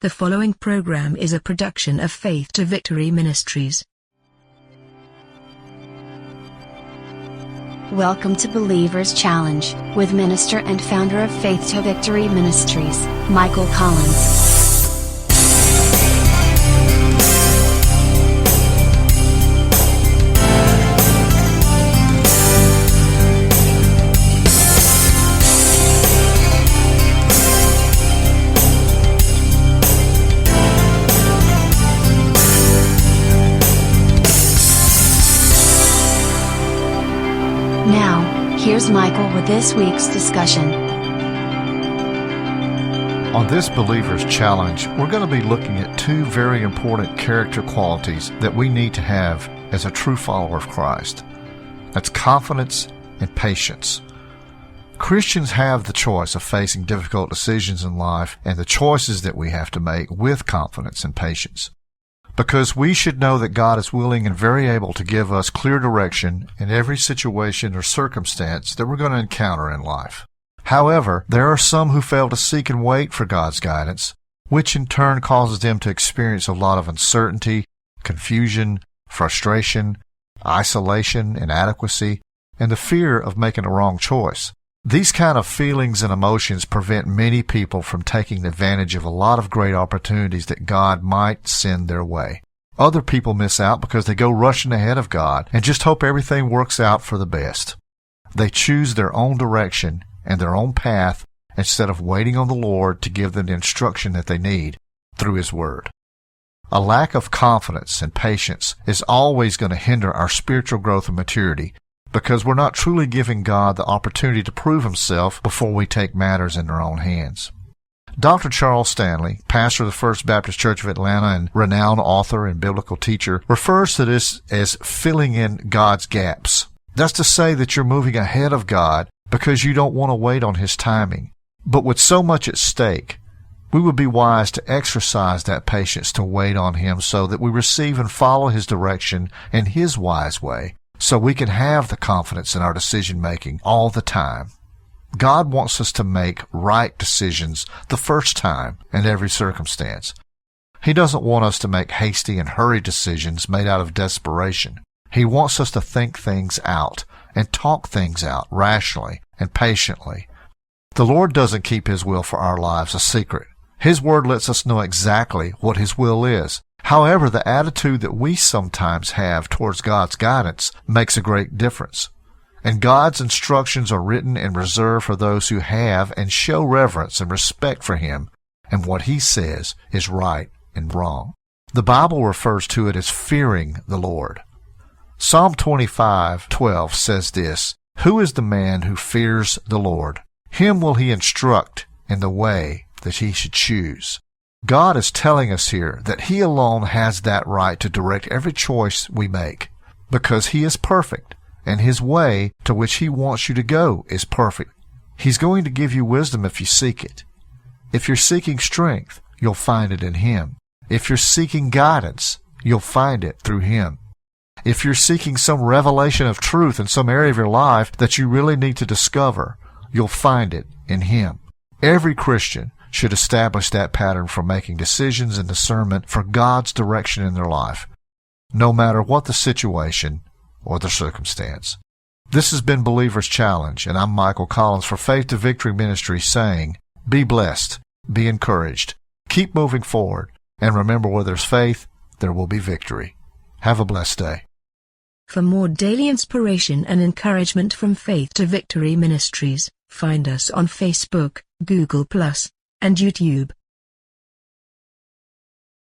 The following program is a production of Faith to Victory Ministries. Welcome to Believer's Challenge, with minister and founder of Faith to Victory Ministries, Michael Collins. Now, here's Michael with this week's discussion. On this Believer's Challenge, we're going to be looking at two very important character qualities that we need to have as a true follower of Christ. That's confidence and patience. Christians have the choice of facing difficult decisions in life and the choices that we have to make with confidence and patience, because we should know that God is willing and very able to give us clear direction in every situation or circumstance that we're going to encounter in life. However, there are some who fail to seek and wait for God's guidance, which in turn causes them to experience a lot of uncertainty, confusion, frustration, isolation, inadequacy, and the fear of making a wrong choice. These kind of feelings and emotions prevent many people from taking advantage of a lot of great opportunities that God might send their way. Other people miss out because they go rushing ahead of God and just hope everything works out for the best. They choose their own direction and their own path instead of waiting on the Lord to give them the instruction that they need through His Word. A lack of confidence and patience is always going to hinder our spiritual growth and maturity, because we're not truly giving God the opportunity to prove Himself before we take matters in our own hands. Dr. Charles Stanley, pastor of the First Baptist Church of Atlanta and renowned author and biblical teacher, refers to this as filling in God's gaps. That's to say that you're moving ahead of God because you don't want to wait on His timing. But with so much at stake, we would be wise to exercise that patience to wait on Him so that we receive and follow His direction in His wise way, so we can have the confidence in our decision-making all the time. God wants us to make right decisions the first time in every circumstance. He doesn't want us to make hasty and hurried decisions made out of desperation. He wants us to think things out and talk things out rationally and patiently. The Lord doesn't keep His will for our lives a secret. His Word lets us know exactly what His will is. However, the attitude that we sometimes have towards God's guidance makes a great difference. And God's instructions are written and reserved for those who have and show reverence and respect for Him and what He says is right and wrong. The Bible refers to it as fearing the Lord. Psalm 25:12 says this, "Who is the man who fears the Lord? Him will He instruct in the way that he should choose." God is telling us here that He alone has that right to direct every choice we make, because He is perfect, and His way to which He wants you to go is perfect. He's going to give you wisdom if you seek it. If you're seeking strength, you'll find it in Him. If you're seeking guidance, you'll find it through Him. If you're seeking some revelation of truth in some area of your life that you really need to discover, you'll find it in Him. Every Christian should establish that pattern for making decisions and discernment for God's direction in their life, no matter what the situation or the circumstance. This has been Believer's Challenge, and I'm Michael Collins for Faith to Victory Ministry saying, be blessed, be encouraged, keep moving forward, and remember, where there's faith, there will be victory. Have a blessed day. For more daily inspiration and encouragement from Faith to Victory Ministries, find us on Facebook, Google+, and YouTube.